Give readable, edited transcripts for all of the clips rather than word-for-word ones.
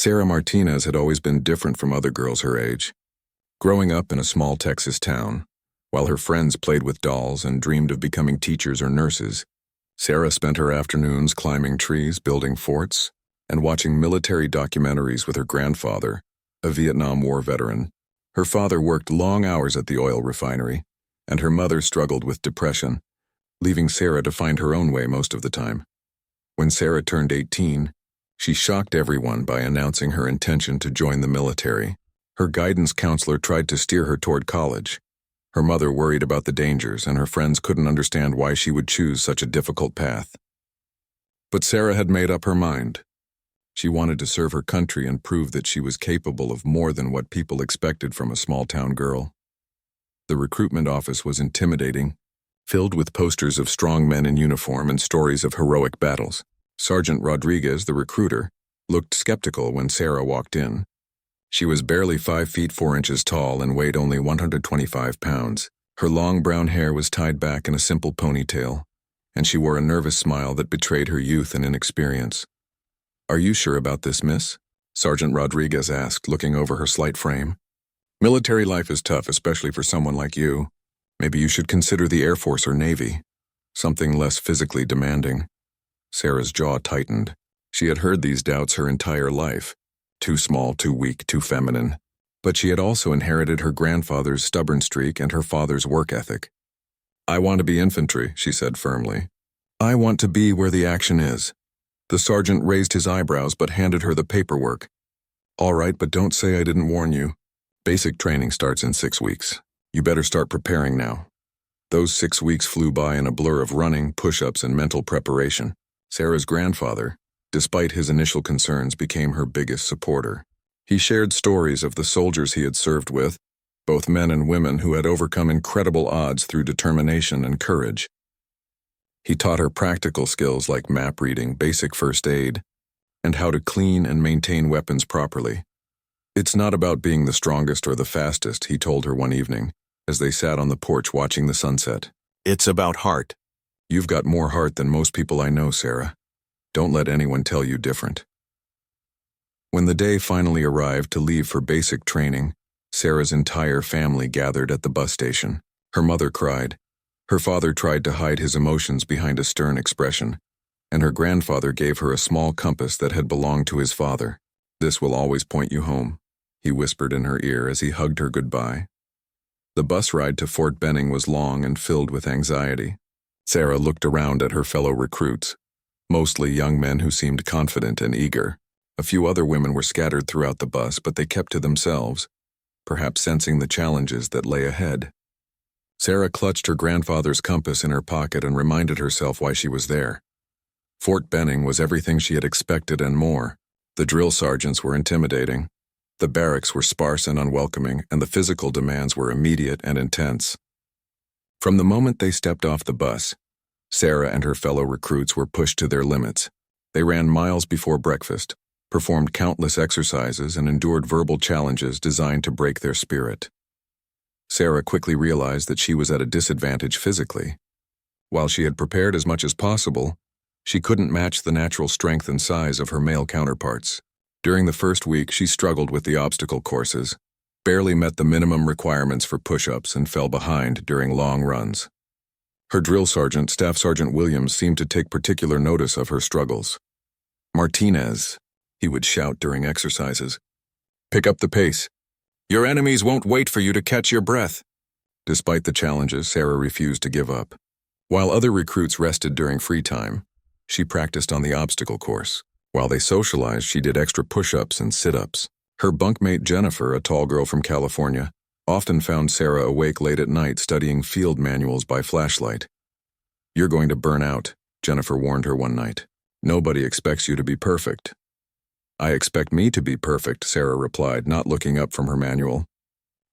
Sarah Martinez had always been different from other girls her age. Growing up in a small Texas town, while her friends played with dolls and dreamed of becoming teachers or nurses, Sarah spent her afternoons climbing trees, building forts, and watching military documentaries with her grandfather, a Vietnam War veteran. Her father worked long hours at the oil refinery, and her mother struggled with depression, leaving Sarah to find her own way most of the time. When Sarah turned 18, she shocked everyone by announcing her intention to join the military. Her guidance counselor tried to steer her toward college. Her mother worried about the dangers, and her friends couldn't understand why she would choose such a difficult path. But Sarah had made up her mind. She wanted to serve her country and prove that she was capable of more than what people expected from a small-town girl. The recruitment office was intimidating, filled with posters of strong men in uniform and stories of heroic battles. Sergeant Rodriguez, the recruiter, looked skeptical when Sarah walked in. She was barely 5 feet 4 inches tall and weighed only 125 pounds. Her long brown hair was tied back in a simple ponytail, and she wore a nervous smile that betrayed her youth and inexperience. "Are you sure about this, miss?" Sergeant Rodriguez asked, looking over her slight frame. "Military life is tough, especially for someone like you. Maybe you should consider the Air Force or Navy, something less physically demanding." Sarah's jaw tightened. She had heard these doubts her entire life. Too small, too weak, too feminine. But she had also inherited her grandfather's stubborn streak and her father's work ethic. "I want to be infantry," she said firmly. "I want to be where the action is." The sergeant raised his eyebrows but handed her the paperwork. "All right, but don't say I didn't warn you. Basic training starts in 6 weeks. You better start preparing now." Those 6 weeks flew by in a blur of running, push-ups, and mental preparation. Sarah's grandfather, despite his initial concerns, became her biggest supporter. He shared stories of the soldiers he had served with, both men and women who had overcome incredible odds through determination and courage. He taught her practical skills like map reading, basic first aid, and how to clean and maintain weapons properly. "It's not about being the strongest or the fastest," he told her one evening, as they sat on the porch watching the sunset. "It's about heart. You've got more heart than most people I know, Sarah. Don't let anyone tell you different." When the day finally arrived to leave for basic training, Sarah's entire family gathered at the bus station. Her mother cried. Her father tried to hide his emotions behind a stern expression, and her grandfather gave her a small compass that had belonged to his father. "This will always point you home," he whispered in her ear as he hugged her goodbye. The bus ride to Fort Benning was long and filled with anxiety. Sarah looked around at her fellow recruits, mostly young men who seemed confident and eager. A few other women were scattered throughout the bus, but they kept to themselves, perhaps sensing the challenges that lay ahead. Sarah clutched her grandfather's compass in her pocket and reminded herself why she was there. Fort Benning was everything she had expected and more. The drill sergeants were intimidating, the barracks were sparse and unwelcoming, and the physical demands were immediate and intense. From the moment they stepped off the bus, Sarah and her fellow recruits were pushed to their limits. They ran miles before breakfast, performed countless exercises, and endured verbal challenges designed to break their spirit. Sarah quickly realized that she was at a disadvantage physically. While she had prepared as much as possible, she couldn't match the natural strength and size of her male counterparts. During the first week, she struggled with the obstacle courses, barely met the minimum requirements for push-ups, and fell behind during long runs. Her drill sergeant, Staff Sergeant Williams, seemed to take particular notice of her struggles. "Martinez," he would shout during exercises, "pick up the pace. Your enemies won't wait for you to catch your breath." Despite the challenges, Sarah refused to give up. While other recruits rested during free time, she practiced on the obstacle course. While they socialized, she did extra push-ups and sit-ups. Her bunkmate Jennifer, a tall girl from California, often found Sarah awake late at night studying field manuals by flashlight. "You're going to burn out," Jennifer warned her one night. "Nobody expects you to be perfect." "I expect me to be perfect," Sarah replied, not looking up from her manual.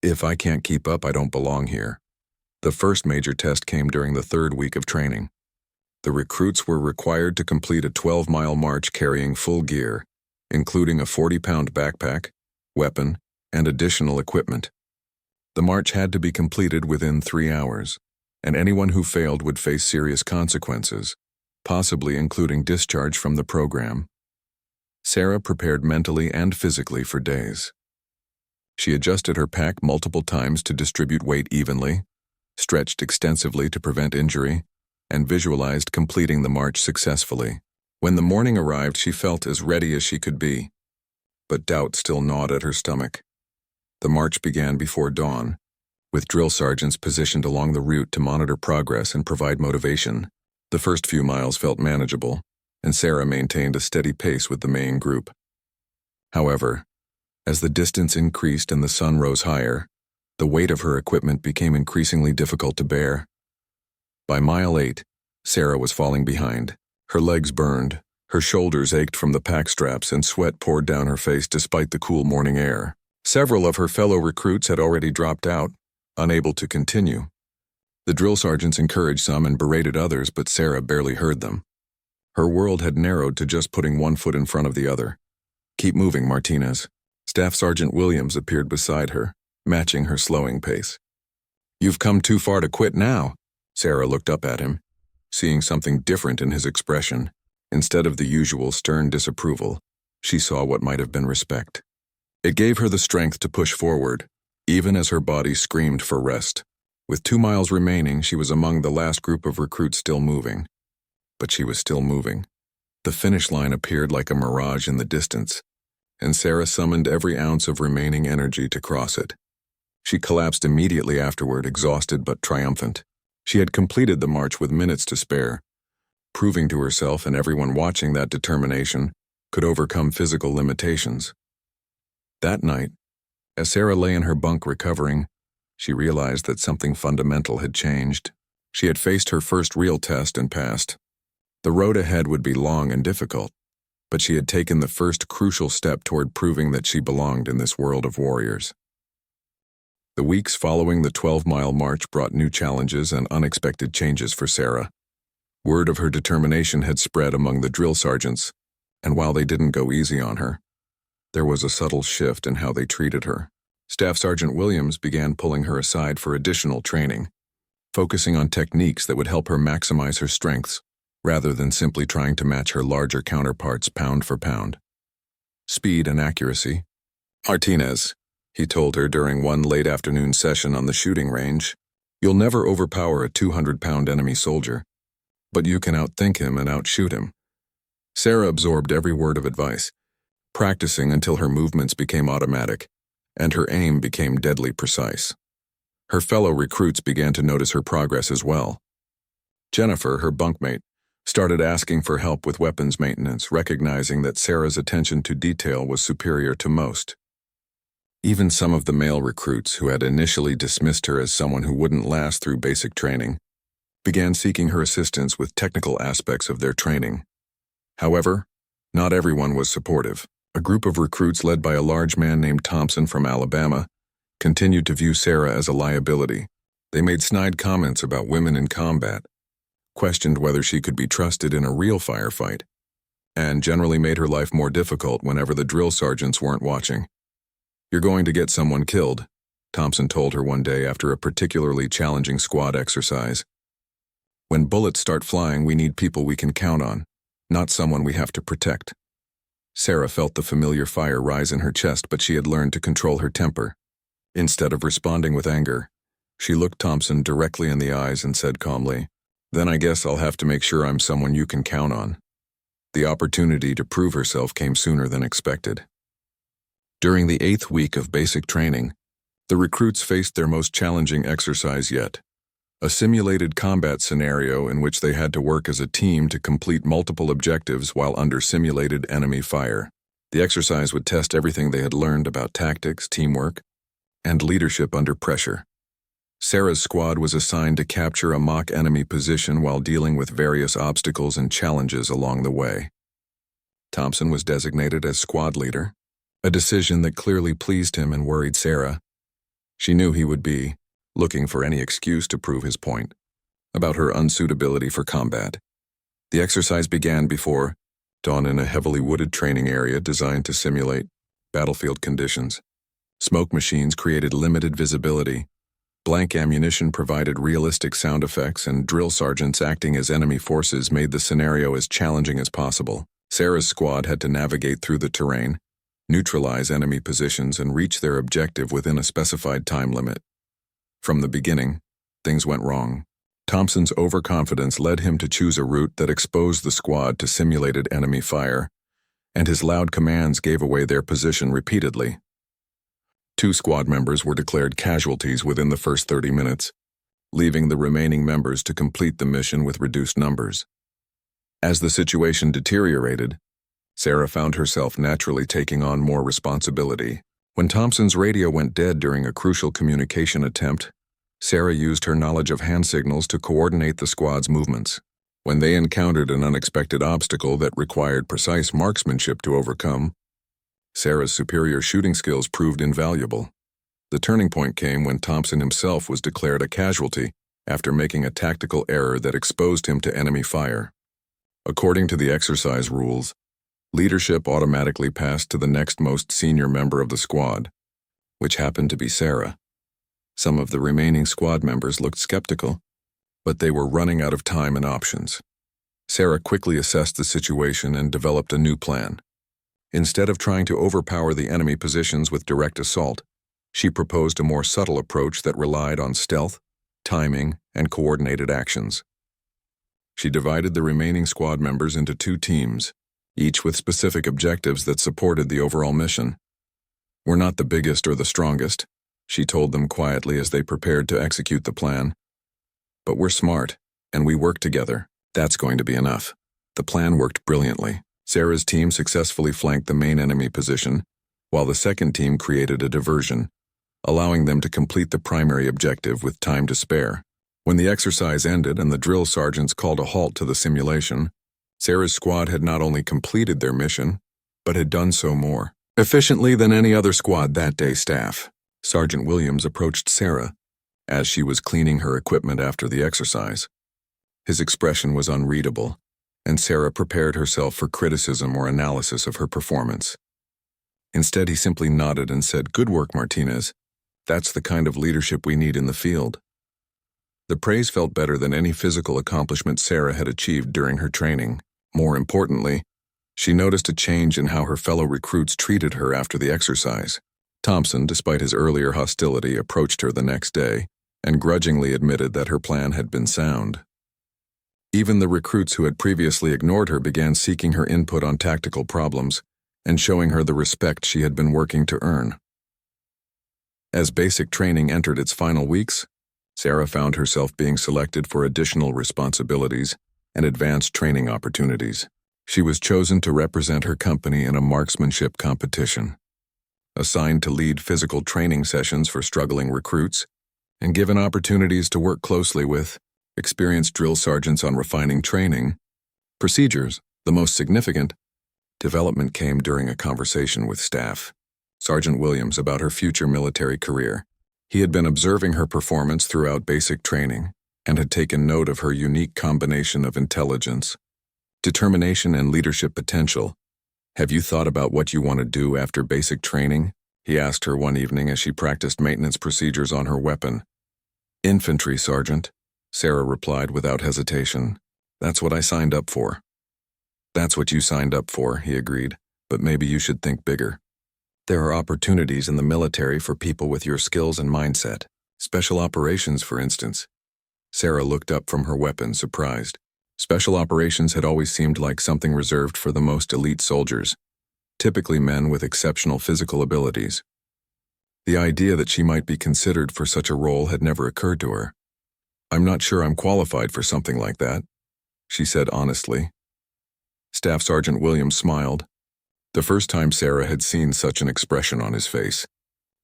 "If I can't keep up, I don't belong here." The first major test came during the 3rd week of training. The recruits were required to complete a 12-mile march carrying full gear, including a 40-pound backpack, weapon, and additional equipment. The march had to be completed within 3 hours, and anyone who failed would face serious consequences, possibly including discharge from the program. Sarah prepared mentally and physically for days. She adjusted her pack multiple times to distribute weight evenly, stretched extensively to prevent injury, and visualized completing the march successfully. When the morning arrived, she felt as ready as she could be, but doubt still gnawed at her stomach. The march began before dawn, with drill sergeants positioned along the route to monitor progress and provide motivation. The first few miles felt manageable, and Sarah maintained a steady pace with the main group. However, as the distance increased and the sun rose higher, the weight of her equipment became increasingly difficult to bear. By mile 8, Sarah was falling behind. Her legs burned, her shoulders ached from the pack straps, and sweat poured down her face despite the cool morning air. Several of her fellow recruits had already dropped out, unable to continue. The drill sergeants encouraged some and berated others, but Sarah barely heard them. Her world had narrowed to just putting one foot in front of the other. "Keep moving, Martinez." Staff Sergeant Williams appeared beside her, matching her slowing pace. "You've come too far to quit now." Sarah looked up at him, seeing something different in his expression. Instead of the usual stern disapproval, she saw what might have been respect. It gave her the strength to push forward, even as her body screamed for rest. With 2 miles remaining, she was among the last group of recruits still moving. But she was still moving. The finish line appeared like a mirage in the distance, and Sarah summoned every ounce of remaining energy to cross it. She collapsed immediately afterward, exhausted but triumphant. She had completed the march with minutes to spare, proving to herself and everyone watching that determination could overcome physical limitations. That night, as Sarah lay in her bunk recovering, she realized that something fundamental had changed. She had faced her first real test and passed. The road ahead would be long and difficult, but she had taken the first crucial step toward proving that she belonged in this world of warriors. The weeks following the 12-mile march brought new challenges and unexpected changes for Sarah. Word of her determination had spread among the drill sergeants, and while they didn't go easy on her, there was a subtle shift in how they treated her. Staff Sergeant Williams began pulling her aside for additional training, focusing on techniques that would help her maximize her strengths, rather than simply trying to match her larger counterparts pound for pound. Speed and accuracy. "Martinez," he told her during one late afternoon session on the shooting range, "you'll never overpower a 200-pound enemy soldier, but you can outthink him and outshoot him." Sarah absorbed every word of advice, practicing until her movements became automatic, and her aim became deadly precise. Her fellow recruits began to notice her progress as well. Jennifer, her bunkmate, started asking for help with weapons maintenance, recognizing that Sarah's attention to detail was superior to most. Even some of the male recruits, who had initially dismissed her as someone who wouldn't last through basic training, began seeking her assistance with technical aspects of their training. However, not everyone was supportive. A group of recruits led by a large man named Thompson from Alabama continued to view Sarah as a liability. They made snide comments about women in combat, questioned whether she could be trusted in a real firefight, and generally made her life more difficult whenever the drill sergeants weren't watching. "You're going to get someone killed," Thompson told her one day after a particularly challenging squad exercise. "When bullets start flying, we need people we can count on, not someone we have to protect." Sarah felt the familiar fire rise in her chest, but she had learned to control her temper. Instead of responding with anger, she looked Thompson directly in the eyes and said calmly, "Then I guess I'll have to make sure I'm someone you can count on." The opportunity to prove herself came sooner than expected. During the 8th week of basic training, the recruits faced their most challenging exercise yet, a simulated combat scenario in which they had to work as a team to complete multiple objectives while under simulated enemy fire. The exercise would test everything they had learned about tactics, teamwork, and leadership under pressure. Sarah's squad was assigned to capture a mock enemy position while dealing with various obstacles and challenges along the way. Thompson was designated as squad leader, a decision that clearly pleased him and worried Sarah. She knew he would be looking for any excuse to prove his point about her unsuitability for combat. The exercise began before dawn in a heavily wooded training area designed to simulate battlefield conditions. Smoke machines created limited visibility, blank ammunition provided realistic sound effects, and drill sergeants acting as enemy forces made the scenario as challenging as possible. Sarah's squad had to navigate through the terrain, neutralize enemy positions, and reach their objective within a specified time limit. From the beginning, things went wrong. Thompson's overconfidence led him to choose a route that exposed the squad to simulated enemy fire, and his loud commands gave away their position repeatedly. 2 squad members were declared casualties within the first 30 minutes, leaving the remaining members to complete the mission with reduced numbers. As the situation deteriorated, Sarah found herself naturally taking on more responsibility. When Thompson's radio went dead during a crucial communication attempt, Sarah used her knowledge of hand signals to coordinate the squad's movements. When they encountered an unexpected obstacle that required precise marksmanship to overcome, Sarah's superior shooting skills proved invaluable. The turning point came when Thompson himself was declared a casualty after making a tactical error that exposed him to enemy fire. According to the exercise rules, leadership automatically passed to the next most senior member of the squad, which happened to be Sarah. Some of the remaining squad members looked skeptical, but they were running out of time and options. Sarah quickly assessed the situation and developed a new plan. Instead of trying to overpower the enemy positions with direct assault, she proposed a more subtle approach that relied on stealth, timing, and coordinated actions. She divided the remaining squad members into 2 teams, each with specific objectives that supported the overall mission. "We're not the biggest or the strongest," she told them quietly as they prepared to execute the plan. "But we're smart, and we work together. That's going to be enough." The plan worked brilliantly. Sarah's team successfully flanked the main enemy position, while the second team created a diversion, allowing them to complete the primary objective with time to spare. When the exercise ended and the drill sergeants called a halt to the simulation, Sarah's squad had not only completed their mission, but had done so more efficiently than any other squad that day. Staff Sergeant Williams approached Sarah as she was cleaning her equipment after the exercise. His expression was unreadable, and Sarah prepared herself for criticism or analysis of her performance. Instead, he simply nodded and said, "Good work, Martinez. That's the kind of leadership we need in the field." The praise felt better than any physical accomplishment Sarah had achieved during her training. More importantly, she noticed a change in how her fellow recruits treated her after the exercise. Thompson, despite his earlier hostility, approached her the next day and grudgingly admitted that her plan had been sound. Even the recruits who had previously ignored her began seeking her input on tactical problems and showing her the respect she had been working to earn. As basic training entered its final weeks, Sarah found herself being selected for additional responsibilities and advanced training opportunities. She was chosen to represent her company in a marksmanship competition, assigned to lead physical training sessions for struggling recruits, and given opportunities to work closely with experienced drill sergeants on refining training procedures. The most significant development came during a conversation with Staff Sergeant Williams about her future military career. He had been observing her performance throughout basic training and had taken note of her unique combination of intelligence, determination, and leadership potential. "Have you thought about what you want to do after basic training?" he asked her one evening as she practiced maintenance procedures on her weapon. "Infantry, Sergeant," Sarah replied without hesitation. "That's what I signed up for." "That's what you signed up for," he agreed, "but maybe you should think bigger. There are opportunities in the military for people with your skills and mindset. Special operations, for instance." Sarah looked up from her weapon, surprised. Special operations had always seemed like something reserved for the most elite soldiers, typically men with exceptional physical abilities. The idea that she might be considered for such a role had never occurred to her. "I'm not sure I'm qualified for something like that," she said honestly. Staff Sergeant Williams smiled, the first time Sarah had seen such an expression on his face.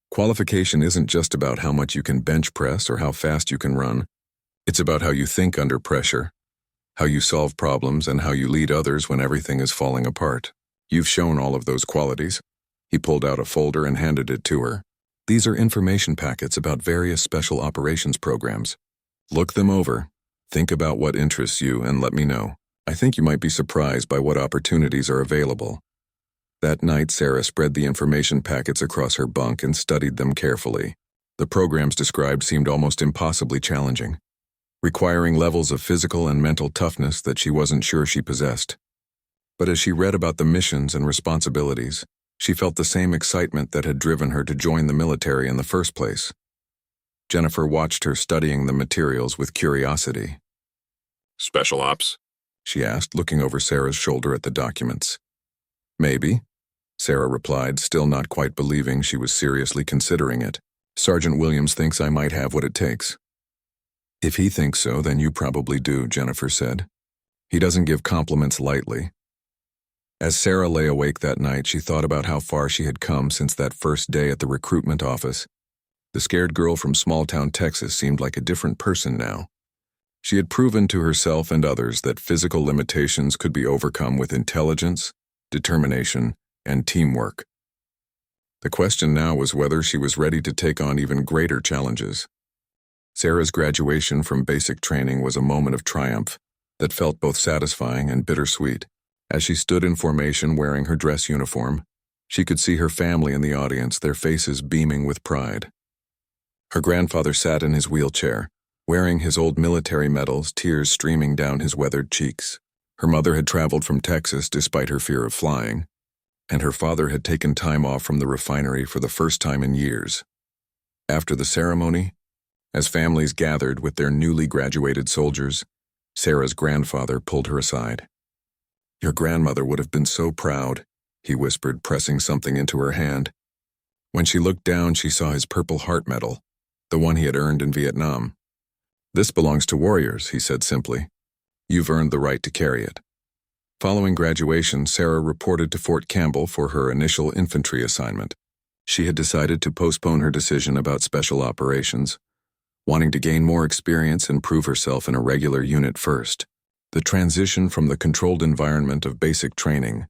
Qualification isn't just about how much you can bench press or how fast you can run. It's about how you think under pressure, how you solve problems, and how you lead others when everything is falling apart. You've shown all of those qualities. He pulled out a folder and handed it to her. These are information packets about various special operations programs. Look them over, think about what interests you, and let me know. I think you might be surprised by what opportunities are available. That night, Sarah spread the information packets across her bunk and studied them carefully. The programs described seemed almost impossibly challenging, requiring levels of physical and mental toughness that she wasn't sure she possessed. But as she read about the missions and responsibilities, she felt the same excitement that had driven her to join the military in the first place. Jennifer watched her studying the materials with curiosity. Special ops? She asked, looking over Sarah's shoulder at the documents. Maybe, Sarah replied, still not quite believing she was seriously considering it. Sergeant Williams thinks I might have what it takes. If he thinks so, then you probably do, Jennifer said. He doesn't give compliments lightly. As Sarah lay awake that night, she thought about how far she had come since that first day at the recruitment office. The scared girl from small-town Texas seemed like a different person now. She had proven to herself and others that physical limitations could be overcome with intelligence, determination, and teamwork. The question now was whether she was ready to take on even greater challenges. Sarah's graduation from basic training was a moment of triumph that felt both satisfying and bittersweet. As she stood in formation wearing her dress uniform, she could see her family in the audience, their faces beaming with pride. Her grandfather sat in his wheelchair, wearing his old military medals, tears streaming down his weathered cheeks. Her mother had traveled from Texas despite her fear of flying, and her father had taken time off from the refinery for the first time in years. After the ceremony, as families gathered with their newly graduated soldiers, Sarah's grandfather pulled her aside. "Your grandmother would have been so proud," he whispered, pressing something into her hand. When she looked down, she saw his Purple Heart medal, the one he had earned in Vietnam. "This belongs to warriors," he said simply. "You've earned the right to carry it." Following graduation, Sarah reported to Fort Campbell for her initial infantry assignment. She had decided to postpone her decision about special operations, wanting to gain more experience and prove herself in a regular unit first. The transition from the controlled environment of basic training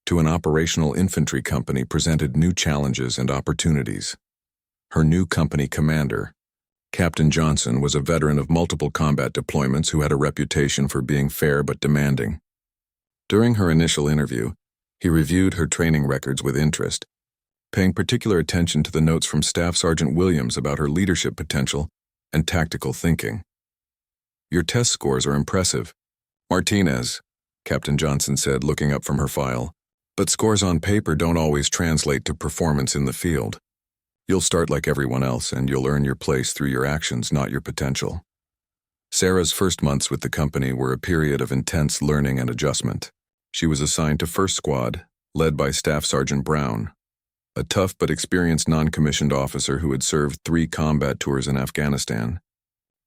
to an operational infantry company presented new challenges and opportunities. Her new company commander, Captain Johnson, was a veteran of multiple combat deployments who had a reputation for being fair but demanding. During her initial interview, he reviewed her training records with interest, paying particular attention to the notes from Staff Sergeant Williams about her leadership potential and tactical thinking. "Your test scores are impressive, Martinez," Captain Johnson said, looking up from her file. "But scores on paper don't always translate to performance in the field. You'll start like everyone else, and you'll earn your place through your actions, not your potential." Sarah's first months with the company were a period of intense learning and adjustment. She was assigned to First Squad, led by Staff Sergeant Brown, a tough but experienced non-commissioned officer who had served 3 combat tours in Afghanistan.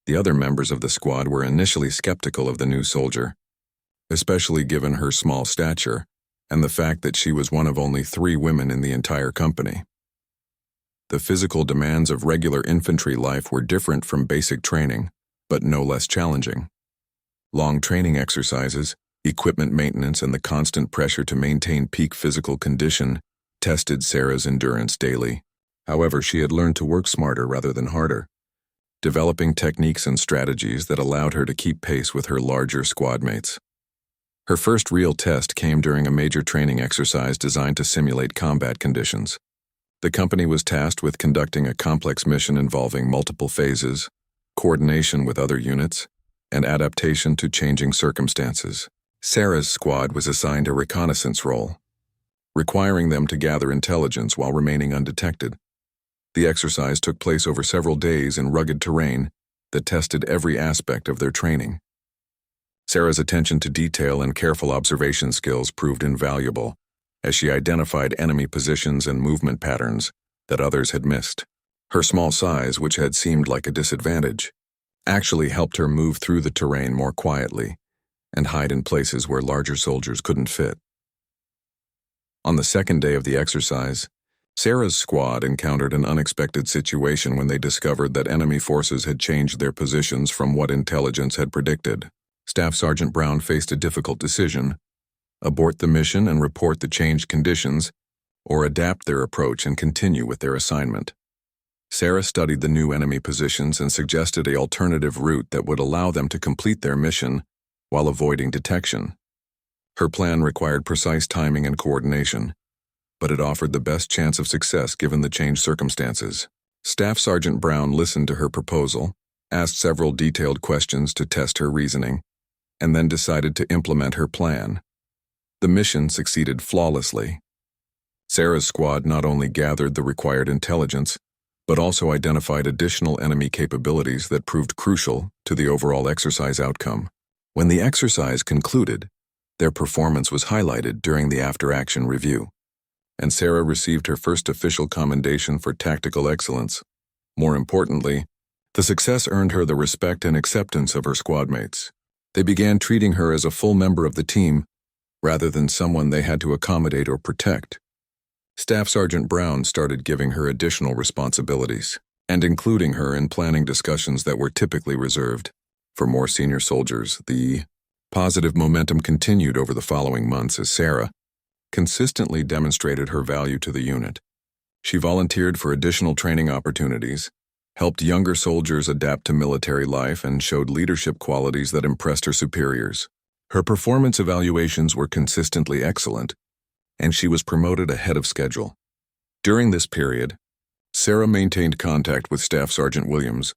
The other members of the squad were initially skeptical of the new soldier, especially given her small stature and the fact that she was one of only 3 women in the entire company. The physical demands of regular infantry life were different from basic training, but no less challenging. Long training exercises, equipment maintenance, and the constant pressure to maintain peak physical condition tested Sarah's endurance daily. However, she had learned to work smarter rather than harder, developing techniques and strategies that allowed her to keep pace with her larger squad mates. Her first real test came during a major training exercise designed to simulate combat conditions. The company was tasked with conducting a complex mission involving multiple phases, coordination with other units, and adaptation to changing circumstances. Sarah's squad was assigned a reconnaissance role, requiring them to gather intelligence while remaining undetected. The exercise took place over several days in rugged terrain that tested every aspect of their training. Sarah's attention to detail and careful observation skills proved invaluable as she identified enemy positions and movement patterns that others had missed. Her small size, which had seemed like a disadvantage, actually helped her move through the terrain more quietly and hide in places where larger soldiers couldn't fit. On the second day of the exercise, Sarah's squad encountered an unexpected situation when they discovered that enemy forces had changed their positions from what intelligence had predicted. Staff Sergeant Brown faced a difficult decision: abort the mission and report the changed conditions, or adapt their approach and continue with their assignment. Sarah studied the new enemy positions and suggested an alternative route that would allow them to complete their mission while avoiding detection. Her plan required precise timing and coordination, but it offered the best chance of success given the changed circumstances. Staff Sergeant Brown listened to her proposal, asked several detailed questions to test her reasoning, and then decided to implement her plan. The mission succeeded flawlessly. Sarah's squad not only gathered the required intelligence, but also identified additional enemy capabilities that proved crucial to the overall exercise outcome. When the exercise concluded, their performance was highlighted during the after-action review, and Sarah received her first official commendation for tactical excellence. More importantly, the success earned her the respect and acceptance of her squadmates. They began treating her as a full member of the team, rather than someone they had to accommodate or protect. Staff Sergeant Brown started giving her additional responsibilities, and including her in planning discussions that were typically reserved for more senior soldiers. The positive momentum continued over the following months as Sarah consistently demonstrated her value to the unit. She volunteered for additional training opportunities, helped younger soldiers adapt to military life, and showed leadership qualities that impressed her superiors. Her performance evaluations were consistently excellent, and she was promoted ahead of schedule. During this period, Sarah maintained contact with Staff Sergeant Williams,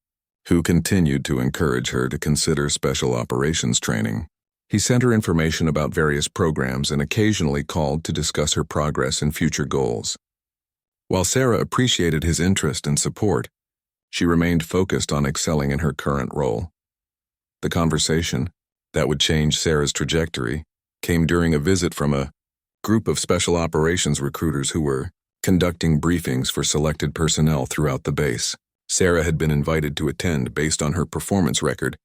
who continued to encourage her to consider special operations training. He sent her information about various programs and occasionally called to discuss her progress and future goals. While Sarah appreciated his interest and support, she remained focused on excelling in her current role. The conversation that would change Sarah's trajectory came during a visit from a group of special operations recruiters who were conducting briefings for selected personnel throughout the base. Sarah had been invited to attend based on her performance record,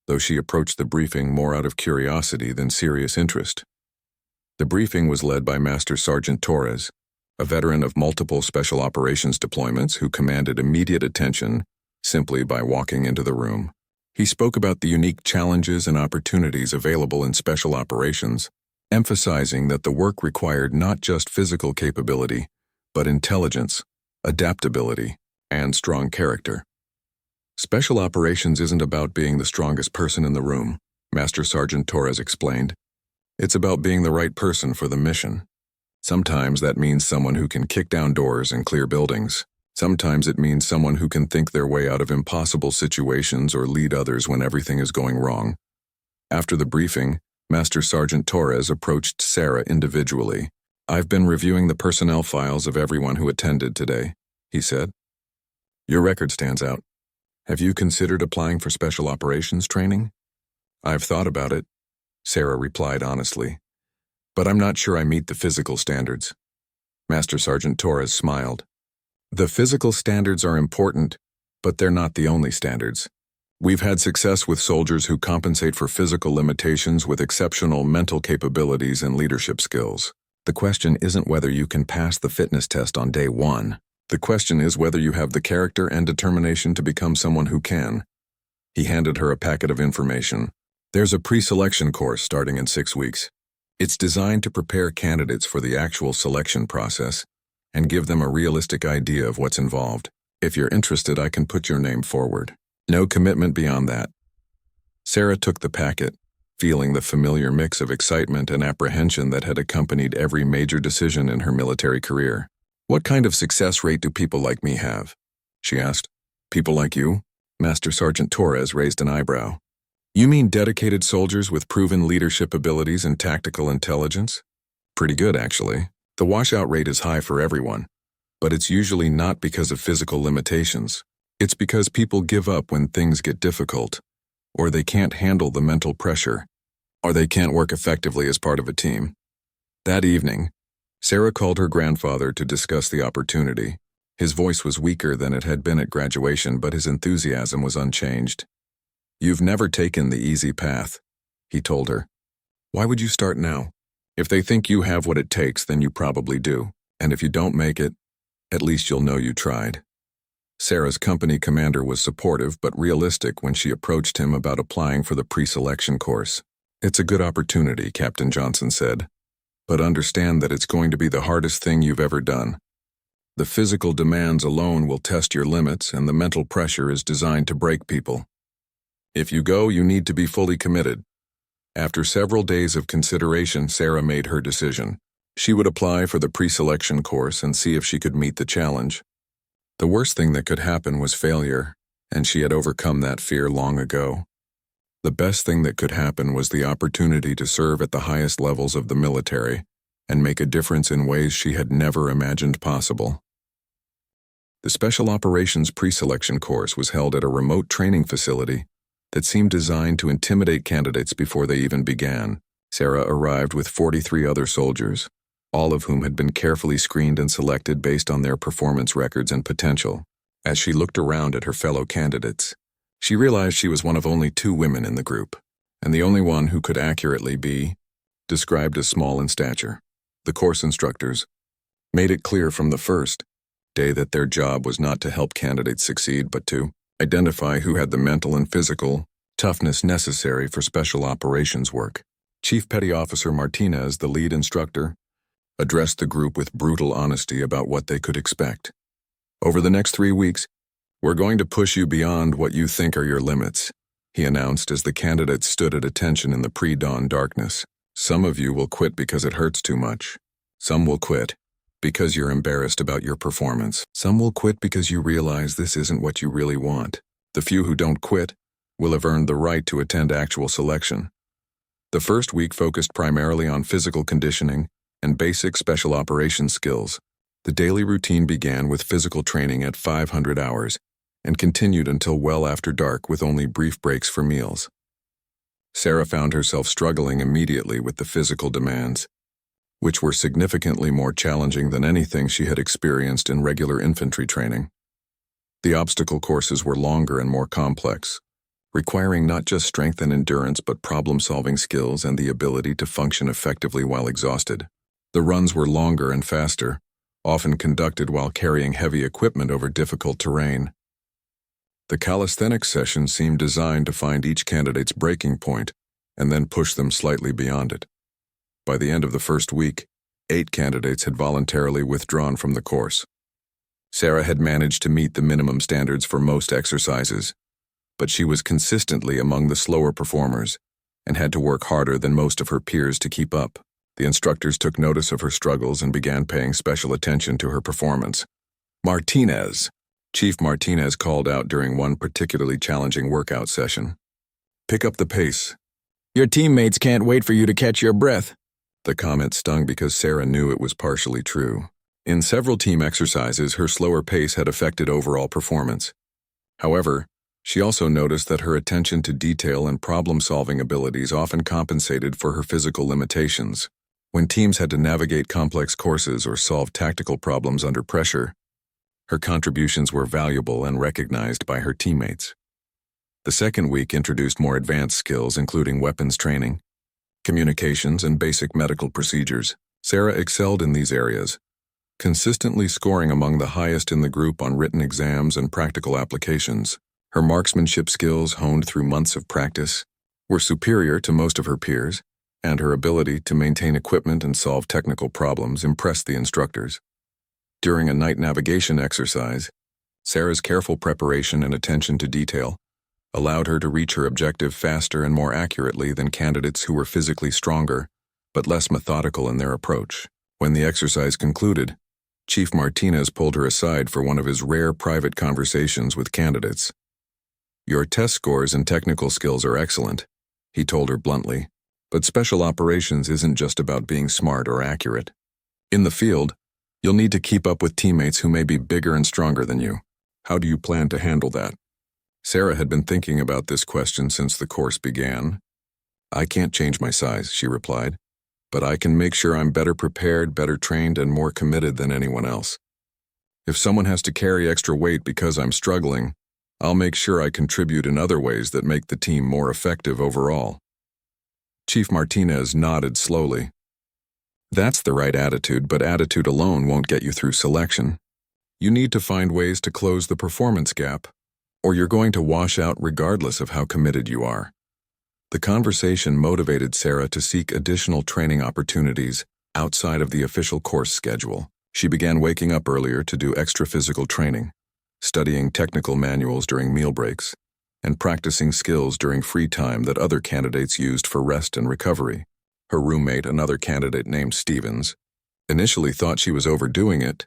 though she approached the briefing more out of curiosity than serious interest. The briefing was led by Master Sergeant Torres, a veteran of multiple special operations deployments who commanded immediate attention simply by walking into the room. He spoke about the unique challenges and opportunities available in special operations, emphasizing that the work required not just physical capability, but intelligence, adaptability, and strong character. Special operations isn't about being the strongest person in the room, Master Sergeant Torres explained. It's about being the right person for the mission. Sometimes that means someone who can kick down doors and clear buildings. Sometimes it means someone who can think their way out of impossible situations or lead others when everything is going wrong. After the briefing, Master Sergeant Torres approached Sarah individually. "I've been reviewing the personnel files of everyone who attended today," he said. "Your record stands out. Have you considered applying for special operations training?" "I've thought about it," Sarah replied honestly, "but I'm not sure I meet the physical standards." Master Sergeant Torres smiled. "The physical standards are important, but they're not the only standards. We've had success with soldiers who compensate for physical limitations with exceptional mental capabilities and leadership skills. The question isn't whether you can pass the fitness test on day one. The question is whether you have the character and determination to become someone who can." He handed her a packet of information. "There's a pre-selection course starting in 6 weeks. It's designed to prepare candidates for the actual selection process and give them a realistic idea of what's involved. If you're interested, I can put your name forward. No commitment beyond that." Sarah took the packet, feeling the familiar mix of excitement and apprehension that had accompanied every major decision in her military career. "What kind of success rate do people like me have?" she asked. "People like you?" Master Sergeant Torres raised an eyebrow. "You mean dedicated soldiers with proven leadership abilities and tactical intelligence?" "Pretty good, actually. The washout rate is high for everyone, but it's usually not because of physical limitations. It's because people give up when things get difficult, or they can't handle the mental pressure, or they can't work effectively as part of a team." That evening, Sarah called her grandfather to discuss the opportunity. His voice was weaker than it had been at graduation, but his enthusiasm was unchanged. "You've never taken the easy path," he told her. "Why would you start now? If they think you have what it takes, then you probably do. And if you don't make it, at least you'll know you tried." Sarah's company commander was supportive but realistic when she approached him about applying for the pre-selection course. "It's a good opportunity," Captain Johnson said, "but understand that it's going to be the hardest thing you've ever done. The physical demands alone will test your limits, and the mental pressure is designed to break people. If you go, you need to be fully committed." After several days of consideration, Sarah made her decision. She would apply for the pre-selection course and see if she could meet the challenge. The worst thing that could happen was failure, and she had overcome that fear long ago. The best thing that could happen was the opportunity to serve at the highest levels of the military and make a difference in ways she had never imagined possible. The Special Operations Pre-Selection course was held at a remote training facility that seemed designed to intimidate candidates before they even began. Sarah arrived with 43 other soldiers, all of whom had been carefully screened and selected based on their performance records and potential. As she looked around at her fellow candidates, she realized she was one of only 2 women in the group, and the only one who could accurately be described as small in stature. The course instructors made it clear from the first day that their job was not to help candidates succeed, but to identify who had the mental and physical toughness necessary for special operations work. Chief Petty Officer Martinez, the lead instructor, addressed the group with brutal honesty about what they could expect. Over the next 3 weeks, we're going to push you beyond what you think are your limits, he announced as the candidates stood at attention in the pre-dawn darkness. Some of you will quit because it hurts too much. Some will quit because you're embarrassed about your performance. Some will quit because you realize this isn't what you really want. The few who don't quit will have earned the right to attend actual selection. The first week focused primarily on physical conditioning and basic special operations skills. The daily routine began with physical training at 500 hours and continued until well after dark with only brief breaks for meals. Sarah found herself struggling immediately with the physical demands, which were significantly more challenging than anything she had experienced in regular infantry training. The obstacle courses were longer and more complex, requiring not just strength and endurance but problem-solving skills and the ability to function effectively while exhausted. The runs were longer and faster, often conducted while carrying heavy equipment over difficult terrain. The calisthenics session seemed designed to find each candidate's breaking point and then push them slightly beyond it. By the end of the first week, 8 candidates had voluntarily withdrawn from the course. Sarah had managed to meet the minimum standards for most exercises, but she was consistently among the slower performers and had to work harder than most of her peers to keep up. The instructors took notice of her struggles and began paying special attention to her performance. Chief Martinez called out during one particularly challenging workout session. "Pick up the pace. Your teammates can't wait for you to catch your breath." The comment stung because Sarah knew it was partially true. In several team exercises, her slower pace had affected overall performance. However, she also noticed that her attention to detail and problem-solving abilities often compensated for her physical limitations. When teams had to navigate complex courses or solve tactical problems under pressure, her contributions were valuable and recognized by her teammates. The second week introduced more advanced skills, including weapons training, communications, and basic medical procedures. Sarah excelled in these areas, consistently scoring among the highest in the group on written exams and practical applications. Her marksmanship skills, honed through months of practice, were superior to most of her peers, and her ability to maintain equipment and solve technical problems impressed the instructors. During a night navigation exercise, Sarah's careful preparation and attention to detail allowed her to reach her objective faster and more accurately than candidates who were physically stronger but less methodical in their approach. When the exercise concluded, Chief Martinez pulled her aside for one of his rare private conversations with candidates. "Your test scores and technical skills are excellent," he told her bluntly, "but special operations isn't just about being smart or accurate. In the field, you'll need to keep up with teammates who may be bigger and stronger than you. How do you plan to handle that?" Sarah had been thinking about this question since the course began. "I can't change my size," she replied, "but I can make sure I'm better prepared, better trained, and more committed than anyone else. If someone has to carry extra weight because I'm struggling, I'll make sure I contribute in other ways that make the team more effective overall." Chief Martinez nodded slowly. "That's the right attitude, but attitude alone won't get you through selection. You need to find ways to close the performance gap, or you're going to wash out regardless of how committed you are." The conversation motivated Sarah to seek additional training opportunities outside of the official course schedule. She began waking up earlier to do extra physical training, studying technical manuals during meal breaks, and practicing skills during free time that other candidates used for rest and recovery. Her roommate, another candidate named Stevens, initially thought she was overdoing it.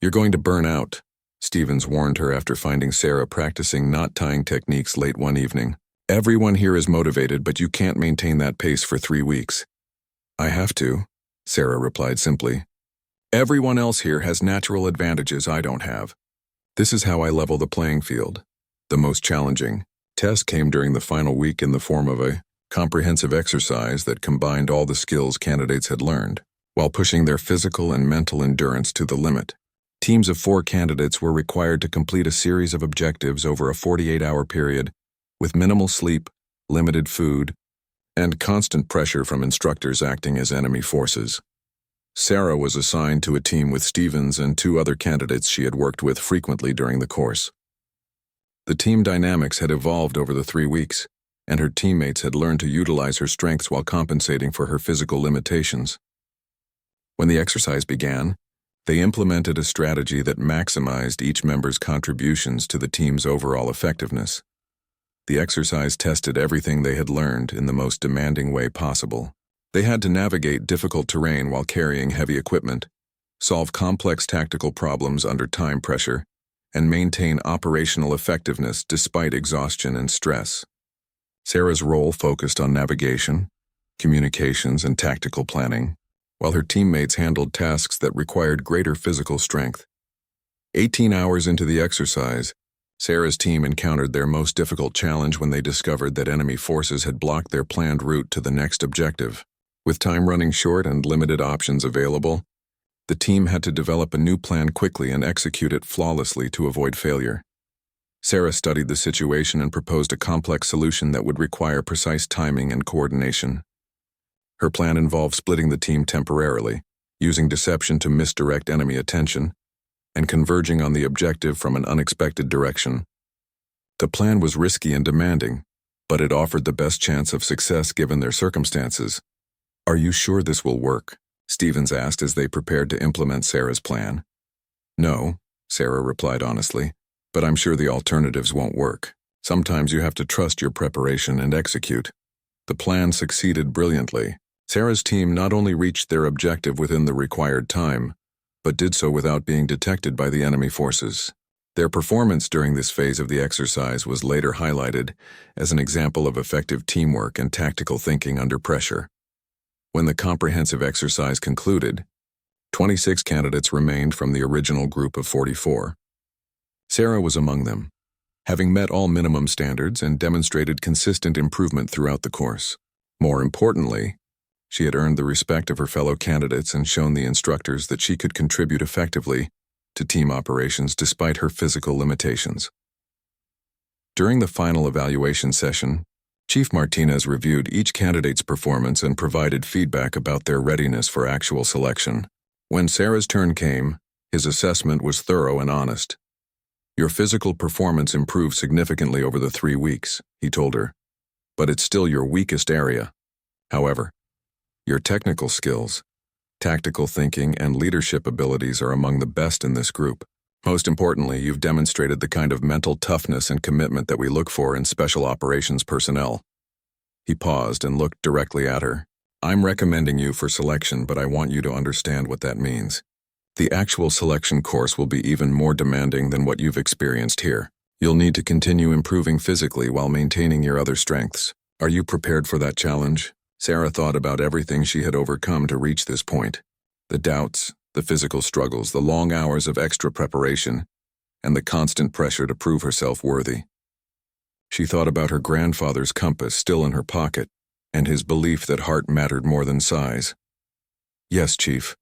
"You're going to burn out," Stevens warned her after finding Sarah practicing knot-tying techniques late one evening. Everyone here is motivated, but you can't maintain that pace for 3 weeks. I have to, Sarah replied simply. Everyone else here has natural advantages I don't have. This is how I level the playing field. The most challenging test came during the final week in the form of a comprehensive exercise that combined all the skills candidates had learned, while pushing their physical and mental endurance to the limit. Teams of 4 candidates were required to complete a series of objectives over a 48-hour period, with minimal sleep, limited food, and constant pressure from instructors acting as enemy forces. Sarah was assigned to a team with Stevens and 2 other candidates she had worked with frequently during the course. The team dynamics had evolved over the 3 weeks, and her teammates had learned to utilize her strengths while compensating for her physical limitations. When the exercise began, they implemented a strategy that maximized each member's contributions to the team's overall effectiveness. The exercise tested everything they had learned in the most demanding way possible. They had to navigate difficult terrain while carrying heavy equipment, solve complex tactical problems under time pressure, and maintain operational effectiveness despite exhaustion and stress. Sarah's role focused on navigation, communications, and tactical planning, while her teammates handled tasks that required greater physical strength. 18 hours into the exercise, Sarah's team encountered their most difficult challenge when they discovered that enemy forces had blocked their planned route to the next objective. With time running short and limited options available, the team had to develop a new plan quickly and execute it flawlessly to avoid failure. Sarah studied the situation and proposed a complex solution that would require precise timing and coordination. Her plan involved splitting the team temporarily, using deception to misdirect enemy attention, and converging on the objective from an unexpected direction. The plan was risky and demanding, but it offered the best chance of success given their circumstances. "Are you sure this will work?" Stevens asked as they prepared to implement Sarah's plan. "No," Sarah replied honestly, "but I'm sure the alternatives won't work. Sometimes you have to trust your preparation and execute." The plan succeeded brilliantly. Sarah's team not only reached their objective within the required time, but did so without being detected by the enemy forces. Their performance during this phase of the exercise was later highlighted as an example of effective teamwork and tactical thinking under pressure. When the comprehensive exercise concluded, 26 candidates remained from the original group of 44. Sarah was among them, having met all minimum standards and demonstrated consistent improvement throughout the course. More importantly, she had earned the respect of her fellow candidates and shown the instructors that she could contribute effectively to team operations despite her physical limitations. During the final evaluation session, Chief Martinez reviewed each candidate's performance and provided feedback about their readiness for actual selection. When Sarah's turn came, his assessment was thorough and honest. "Your physical performance improved significantly over the 3 weeks," he told her, "but it's still your weakest area. However, your technical skills, tactical thinking, and leadership abilities are among the best in this group. Most importantly, you've demonstrated the kind of mental toughness and commitment that we look for in special operations personnel." He paused and looked directly at her. "I'm recommending you for selection, but I want you to understand what that means. The actual selection course will be even more demanding than what you've experienced here. You'll need to continue improving physically while maintaining your other strengths. Are you prepared for that challenge?" Sarah thought about everything she had overcome to reach this point. The doubts, the physical struggles, the long hours of extra preparation, and the constant pressure to prove herself worthy. She thought about her grandfather's compass still in her pocket, and his belief that heart mattered more than size. "Yes, Chief,"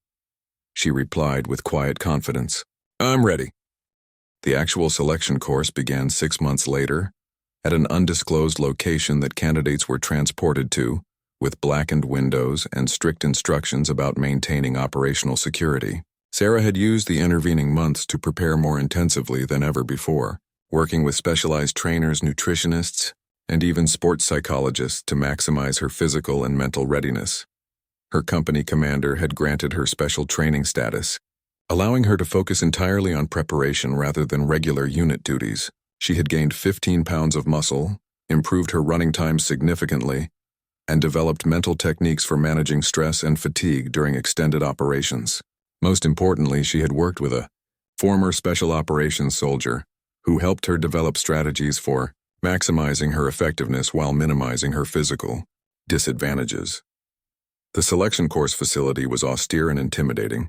she replied with quiet confidence. "I'm ready." The actual selection course began 6 months later, at an undisclosed location that candidates were transported to, with blackened windows and strict instructions about maintaining operational security. Sarah had used the intervening months to prepare more intensively than ever before, working with specialized trainers, nutritionists, and even sports psychologists to maximize her physical and mental readiness. Her company commander had granted her special training status, allowing her to focus entirely on preparation rather than regular unit duties. She had gained 15 pounds of muscle, improved her running times significantly, and developed mental techniques for managing stress and fatigue during extended operations. Most importantly, she had worked with a former special operations soldier who helped her develop strategies for maximizing her effectiveness while minimizing her physical disadvantages. The selection course facility was austere and intimidating,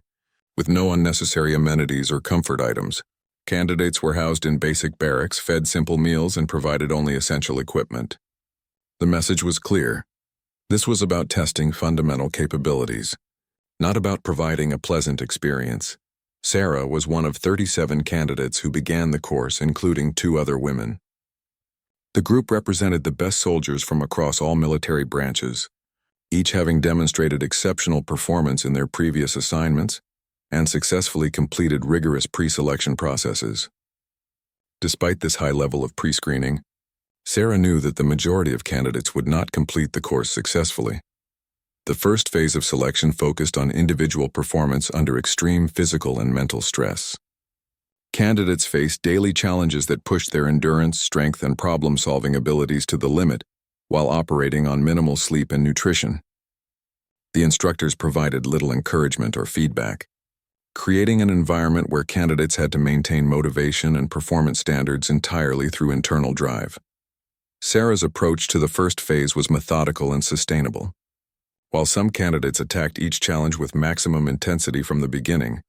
with no unnecessary amenities or comfort items. Candidates were housed in basic barracks, fed simple meals, and provided only essential equipment. The message was clear. This was about testing fundamental capabilities, not about providing a pleasant experience. Sarah was one of 37 candidates who began the course, including 2 other women. The group represented the best soldiers from across all military branches, each having demonstrated exceptional performance in their previous assignments and successfully completed rigorous pre-selection processes. Despite this high level of pre-screening, Sarah knew that the majority of candidates would not complete the course successfully. The first phase of selection focused on individual performance under extreme physical and mental stress. Candidates faced daily challenges that pushed their endurance, strength, and problem-solving abilities to the limit while operating on minimal sleep and nutrition. The instructors provided little encouragement or feedback, creating an environment where candidates had to maintain motivation and performance standards entirely through internal drive. Sarah's approach to the first phase was methodical and sustainable. While some candidates attacked each challenge with maximum intensity from the beginning,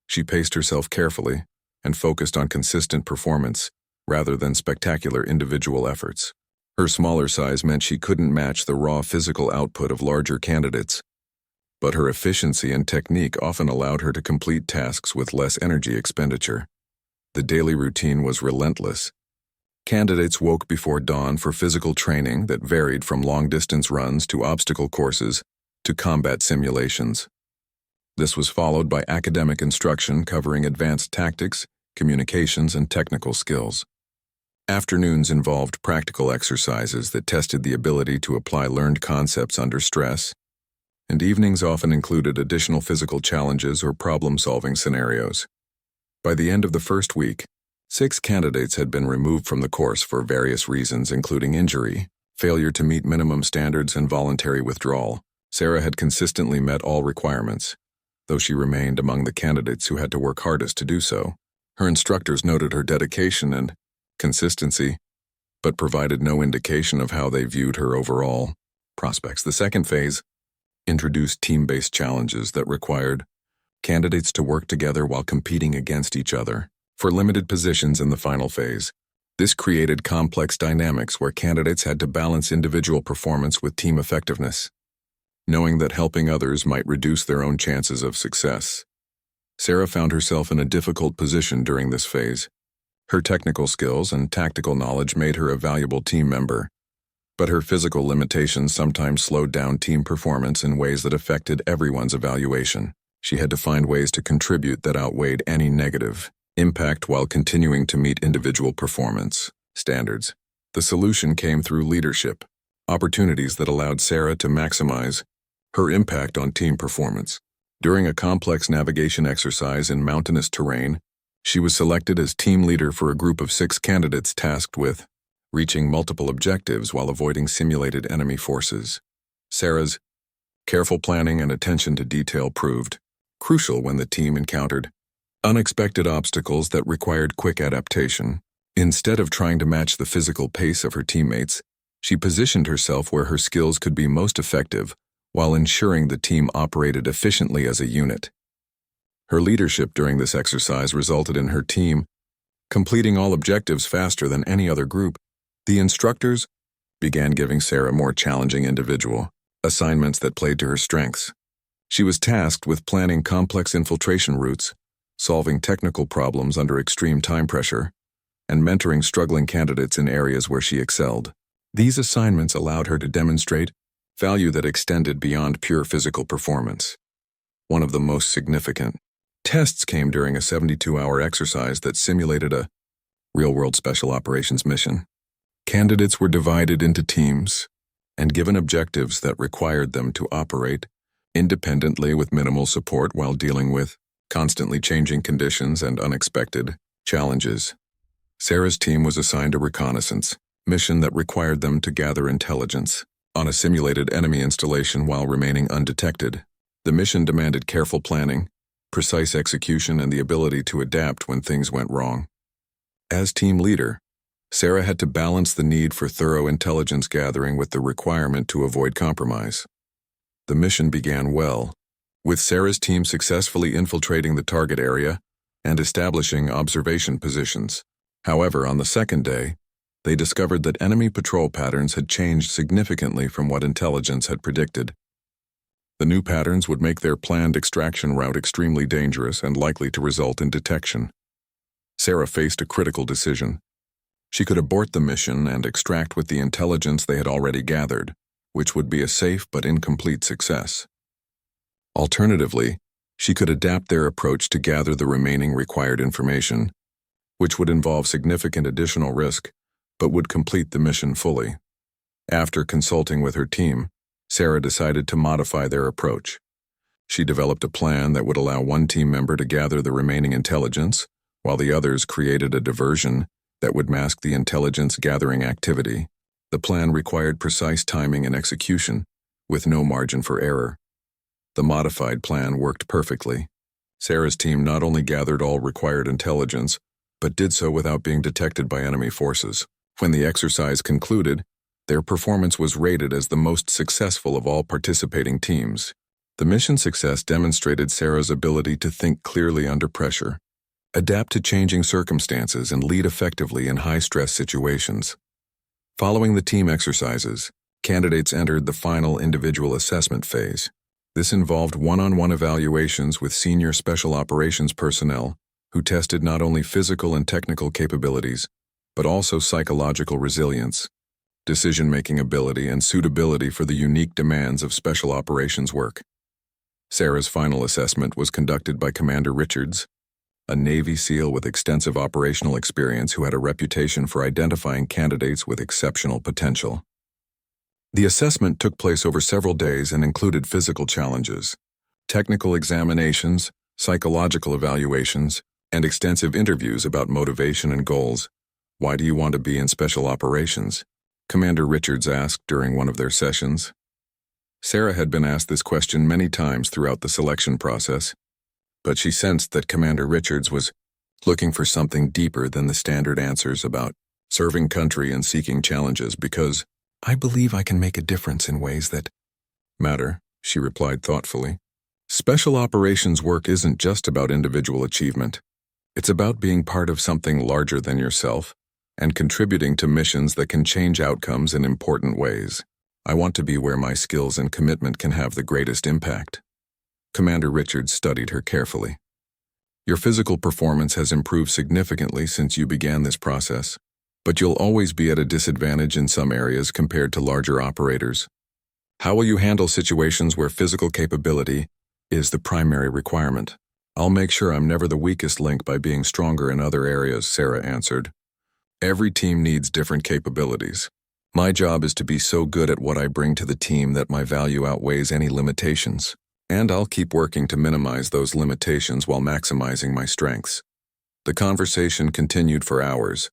she paced herself carefully and focused on consistent performance rather than spectacular individual efforts. Her smaller size meant she couldn't match the raw physical output of larger candidates, but her efficiency and technique often allowed her to complete tasks with less energy expenditure. The daily routine was relentless. Candidates woke before dawn for physical training that varied from long-distance runs to obstacle courses to combat simulations. This was followed by academic instruction covering advanced tactics, communications, and technical skills. Afternoons involved practical exercises that tested the ability to apply learned concepts under stress, and evenings often included additional physical challenges or problem-solving scenarios. By the end of the first week, 6 candidates had been removed from the course for various reasons, including injury, failure to meet minimum standards, and voluntary withdrawal. Sarah had consistently met all requirements, though she remained among the candidates who had to work hardest to do so. Her instructors noted her dedication and consistency, but provided no indication of how they viewed her overall prospects. The second phase introduced team-based challenges that required candidates to work together while competing against each other for limited positions in the final phase. This created complex dynamics where candidates had to balance individual performance with team effectiveness, knowing that helping others might reduce their own chances of success. Sarah found herself in a difficult position during this phase. Her technical skills and tactical knowledge made her a valuable team member, but her physical limitations sometimes slowed down team performance in ways that affected everyone's evaluation. She had to find ways to contribute that outweighed any negative impact while continuing to meet individual performance standards. The solution came through leadership, opportunities that allowed Sarah to maximize her impact on team performance. During a complex navigation exercise in mountainous terrain, she was selected as team leader for a group of 6 candidates tasked with reaching multiple objectives while avoiding simulated enemy forces. Sarah's careful planning and attention to detail proved crucial when the team encountered unexpected obstacles that required quick adaptation. Instead of trying to match the physical pace of her teammates, she positioned herself where her skills could be most effective while ensuring the team operated efficiently as a unit. Her leadership during this exercise resulted in her team completing all objectives faster than any other group. The instructors began giving Sarah more challenging individual assignments that played to her strengths. She was tasked with planning complex infiltration routes, solving technical problems under extreme time pressure, and mentoring struggling candidates in areas where she excelled. These assignments allowed her to demonstrate value that extended beyond pure physical performance. One of the most significant tests came during a 72-hour exercise that simulated a real-world special operations mission. Candidates were divided into teams and given objectives that required them to operate independently with minimal support while dealing with constantly changing conditions and unexpected challenges. Sarah's team was assigned a reconnaissance mission that required them to gather intelligence on a simulated enemy installation while remaining undetected. The mission demanded careful planning, precise execution, and the ability to adapt when things went wrong. As team leader, Sarah had to balance the need for thorough intelligence gathering with the requirement to avoid compromise. The mission began well, with Sarah's team successfully infiltrating the target area and establishing observation positions. However, on the second day, they discovered that enemy patrol patterns had changed significantly from what intelligence had predicted. The new patterns would make their planned extraction route extremely dangerous and likely to result in detection. Sarah faced a critical decision. She could abort the mission and extract with the intelligence they had already gathered, which would be a safe but incomplete success. Alternatively, she could adapt their approach to gather the remaining required information, which would involve significant additional risk, but would complete the mission fully. After consulting with her team, Sarah decided to modify their approach. She developed a plan that would allow one team member to gather the remaining intelligence, while the others created a diversion that would mask the intelligence gathering activity. The plan required precise timing and execution, with no margin for error. The modified plan worked perfectly. Sarah's team not only gathered all required intelligence, but did so without being detected by enemy forces. When the exercise concluded, their performance was rated as the most successful of all participating teams. The mission success demonstrated Sarah's ability to think clearly under pressure, adapt to changing circumstances, and lead effectively in high-stress situations. Following the team exercises, candidates entered the final individual assessment phase. This involved one-on-one evaluations with senior special operations personnel who tested not only physical and technical capabilities, but also psychological resilience, decision-making ability, and suitability for the unique demands of special operations work. Sarah's final assessment was conducted by Commander Richards, a Navy SEAL with extensive operational experience who had a reputation for identifying candidates with exceptional potential. The assessment took place over several days and included physical challenges, technical examinations, psychological evaluations, and extensive interviews about motivation and goals. "Why do you want to be in special operations?" Commander Richards asked during one of their sessions. Sarah had been asked this question many times throughout the selection process, but she sensed that Commander Richards was looking for something deeper than the standard answers about serving country and seeking challenges. "Because I believe I can make a difference in ways that matter," she replied thoughtfully. "Special operations work isn't just about individual achievement. It's about being part of something larger than yourself and contributing to missions that can change outcomes in important ways. I want to be where my skills and commitment can have the greatest impact." Commander Richards studied her carefully. "Your physical performance has improved significantly since you began this process, but you'll always be at a disadvantage in some areas compared to larger operators. How will you handle situations where physical capability is the primary requirement?" "I'll make sure I'm never the weakest link by being stronger in other areas," Sarah answered. "Every team needs different capabilities. My job is to be so good at what I bring to the team that my value outweighs any limitations, and I'll keep working to minimize those limitations while maximizing my strengths." The conversation continued for hours,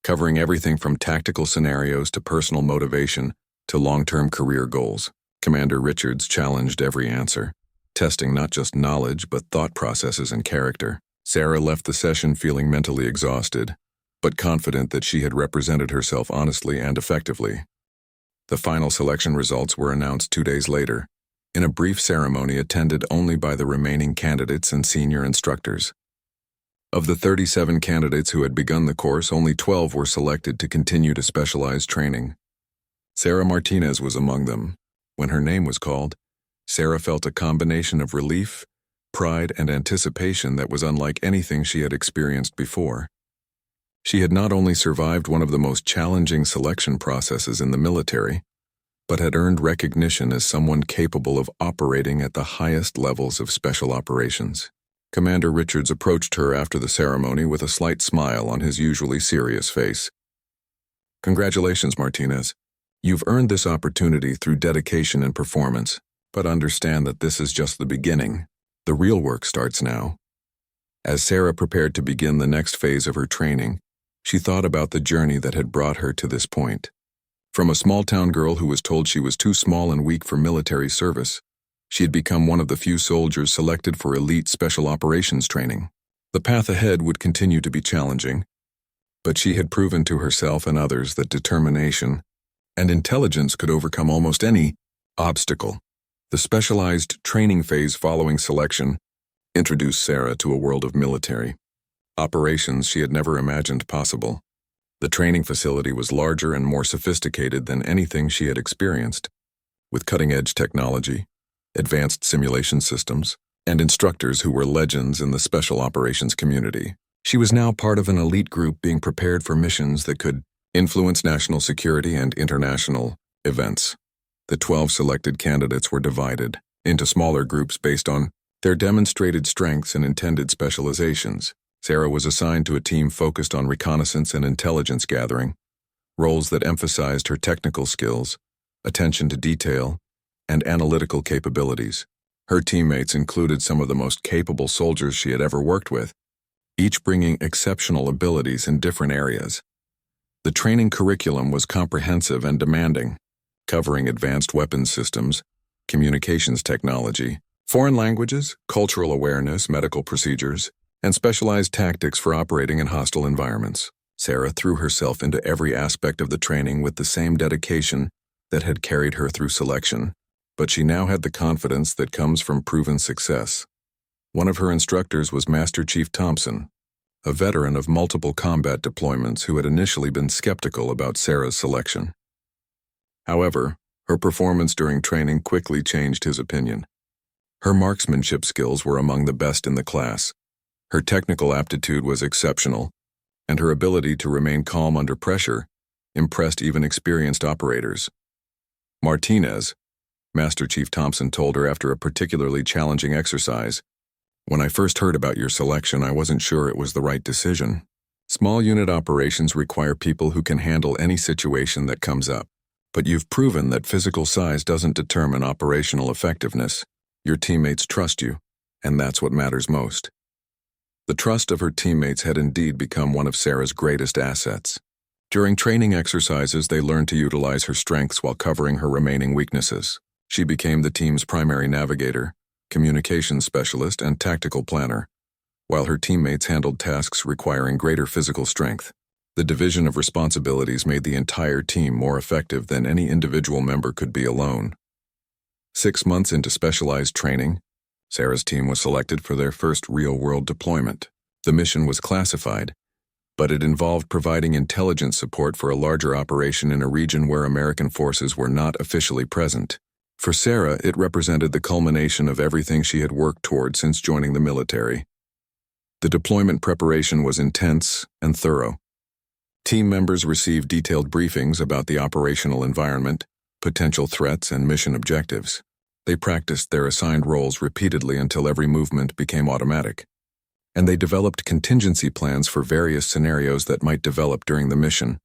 covering everything from tactical scenarios to personal motivation to long-term career goals. Commander Richards challenged every answer, testing not just knowledge but thought processes and character. Sarah left the session feeling mentally exhausted, but confident that she had represented herself honestly and effectively. The final selection results were announced 2 days later, in a brief ceremony attended only by the remaining candidates and senior instructors. Of the 37 candidates who had begun the course, only 12 were selected to continue to specialized training. Sarah Martinez was among them. When her name was called, Sarah felt a combination of relief, pride, and anticipation that was unlike anything she had experienced before. She had not only survived one of the most challenging selection processes in the military, but had earned recognition as someone capable of operating at the highest levels of special operations. Commander Richards approached her after the ceremony with a slight smile on his usually serious face. "Congratulations, Martinez. You've earned this opportunity through dedication and performance, but understand that this is just the beginning. The real work starts now." As Sarah prepared to begin the next phase of her training, she thought about the journey that had brought her to this point. From a small-town girl who was told she was too small and weak for military service, she had become one of the few soldiers selected for elite special operations training. The path ahead would continue to be challenging, But she had proven to herself and others that determination and intelligence could overcome almost any obstacle. The specialized training phase following selection introduced Sarah to a world of military operations she had never imagined possible. The training facility was larger and more sophisticated than anything she had experienced, with cutting-edge technology, advanced simulation systems, and instructors who were legends in the special operations community. She was now part of an elite group being prepared for missions that could influence national security and international events. The 12 selected candidates were divided into smaller groups based on their demonstrated strengths and intended specializations. Sarah was assigned to a team focused on reconnaissance and intelligence gathering, roles that emphasized her technical skills, attention to detail, and analytical capabilities. Her teammates included some of the most capable soldiers she had ever worked with, each bringing exceptional abilities in different areas. The training curriculum was comprehensive and demanding, covering advanced weapons systems, communications technology, foreign languages, cultural awareness, medical procedures, and specialized tactics for operating in hostile environments. Sarah threw herself into every aspect of the training with the same dedication that had carried her through selection, but she now had the confidence that comes from proven success. One of her instructors was Master Chief Thompson, a veteran of multiple combat deployments who had initially been skeptical about Sarah's selection. However, her performance during training quickly changed his opinion. Her marksmanship skills were among the best in the class. Her technical aptitude was exceptional, and her ability to remain calm under pressure impressed even experienced operators. Martinez, Master Chief Thompson told her after a particularly challenging exercise, "When I first heard about your selection, I wasn't sure it was the right decision. Small unit operations require people who can handle any situation that comes up. But you've proven that physical size doesn't determine operational effectiveness. Your teammates trust you, and that's what matters most." The trust of her teammates had indeed become one of Sarah's greatest assets. During training exercises, they learned to utilize her strengths while covering her remaining weaknesses. She became the team's primary navigator, communications specialist, and tactical planner, while her teammates handled tasks requiring greater physical strength. The division of responsibilities made the entire team more effective than any individual member could be alone. 6 months into specialized training, Sarah's team was selected for their first real-world deployment. The mission was classified, but it involved providing intelligence support for a larger operation in a region where American forces were not officially present. For Sarah, it represented the culmination of everything she had worked toward since joining the military. The deployment preparation was intense and thorough. Team members received detailed briefings about the operational environment, potential threats, and mission objectives. They practiced their assigned roles repeatedly until every movement became automatic, and they developed contingency plans for various scenarios that might develop during the mission.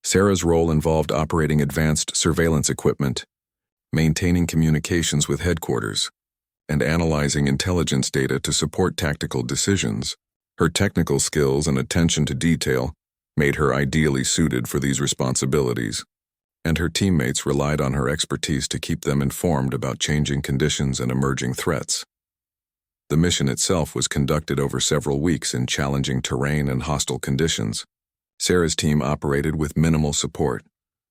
Sarah's role involved operating advanced surveillance equipment, maintaining communications with headquarters, and analyzing intelligence data to support tactical decisions. Her technical skills and attention to detail made her ideally suited for these responsibilities, and her teammates relied on her expertise to keep them informed about changing conditions and emerging threats. The mission itself was conducted over several weeks in challenging terrain and hostile conditions. Sarah's team operated with minimal support,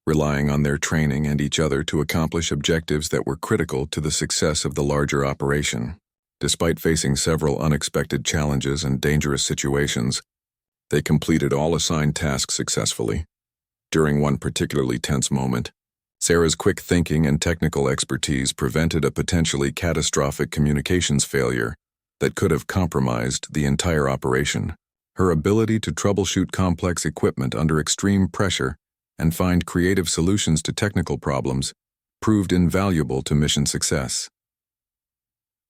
relying on their training and each other to accomplish objectives that were critical to the success of the larger operation. Despite facing several unexpected challenges and dangerous situations, they completed all assigned tasks successfully. During one particularly tense moment, Sarah's quick thinking and technical expertise prevented a potentially catastrophic communications failure that could have compromised the entire operation. Her ability to troubleshoot complex equipment under extreme pressure and find creative solutions to technical problems proved invaluable to mission success.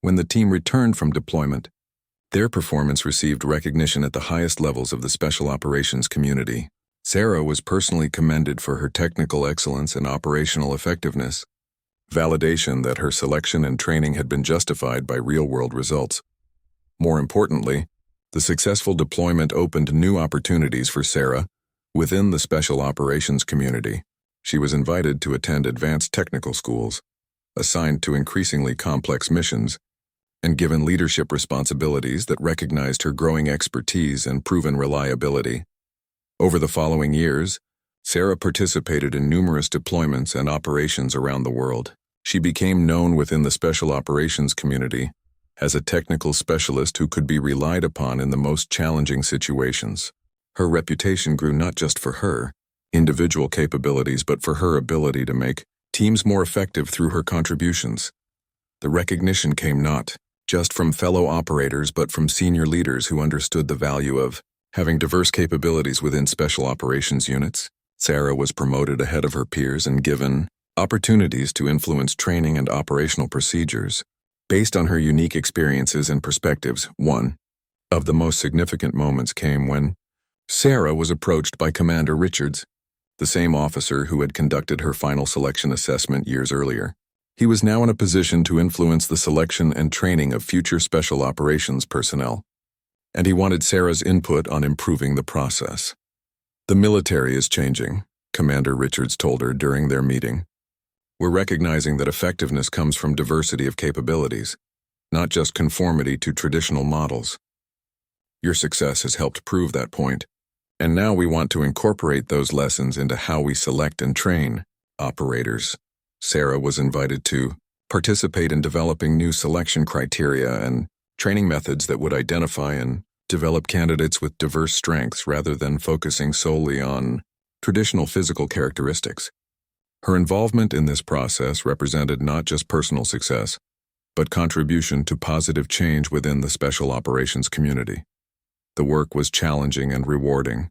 When the team returned from deployment, their performance received recognition at the highest levels of the special operations community. Sarah was personally commended for her technical excellence and operational effectiveness, validation that her selection and training had been justified by real-world results. More importantly, the successful deployment opened new opportunities for Sarah within the special operations community. She was invited to attend advanced technical schools, assigned to increasingly complex missions, and given leadership responsibilities that recognized her growing expertise and proven reliability. Over the following years, Sarah participated in numerous deployments and operations around the world. She became known within the special operations community as a technical specialist who could be relied upon in the most challenging situations. Her reputation grew not just for her individual capabilities but for her ability to make teams more effective through her contributions. The recognition came not just from fellow operators but from senior leaders who understood the value of having diverse capabilities within special operations units. Sarah was promoted ahead of her peers and given opportunities to influence training and operational procedures. Based on her unique experiences and perspectives, one of the most significant moments came when Sarah was approached by Commander Richards, the same officer who had conducted her final selection assessment years earlier. He was now in a position to influence the selection and training of future special operations personnel, and he wanted Sarah's input on improving the process. "The military is changing," Commander Richards told her during their meeting. "We're recognizing that effectiveness comes from diversity of capabilities, not just conformity to traditional models. Your success has helped prove that point, and now we want to incorporate those lessons into how we select and train operators." Sarah was invited to participate in developing new selection criteria and training methods that would identify and develop candidates with diverse strengths rather than focusing solely on traditional physical characteristics. Her involvement in this process represented not just personal success, but contribution to positive change within the special operations community. The work was challenging and rewarding,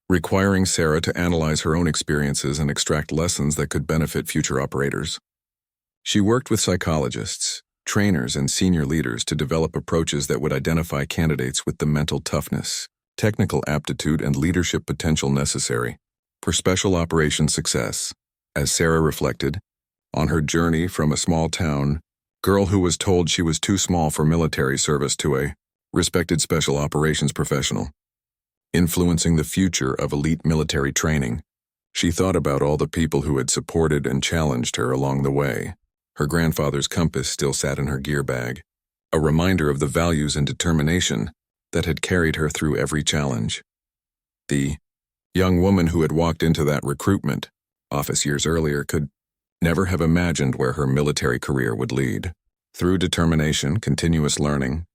requiring Sarah to analyze her own experiences and extract lessons that could benefit future operators. She worked with psychologists, trainers, and senior leaders to develop approaches that would identify candidates with the mental toughness, technical aptitude, and leadership potential necessary for special operations success. As Sarah reflected on her journey from a small town girl who was told she was too small for military service to a respected special operations professional, influencing the future of elite military training, she thought about all the people who had supported and challenged her along the way. Her grandfather's compass still sat in her gear bag, a reminder of the values and determination that had carried her through every challenge. The young woman who had walked into that recruitment office years earlier could never have imagined where her military career would lead. Through determination, continuous learning,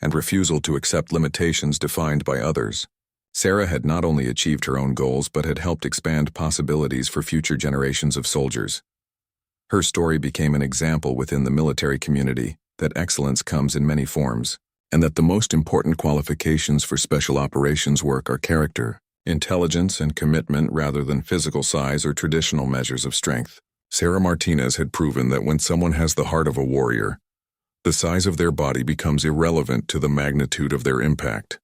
and refusal to accept limitations defined by others, Sarah had not only achieved her own goals but had helped expand possibilities for future generations of soldiers. Her story became an example within the military community that excellence comes in many forms, and that the most important qualifications for special operations work are character, intelligence, and commitment rather than physical size or traditional measures of strength. Sarah Martinez had proven that when someone has the heart of a warrior, the size of their body becomes irrelevant to the magnitude of their impact.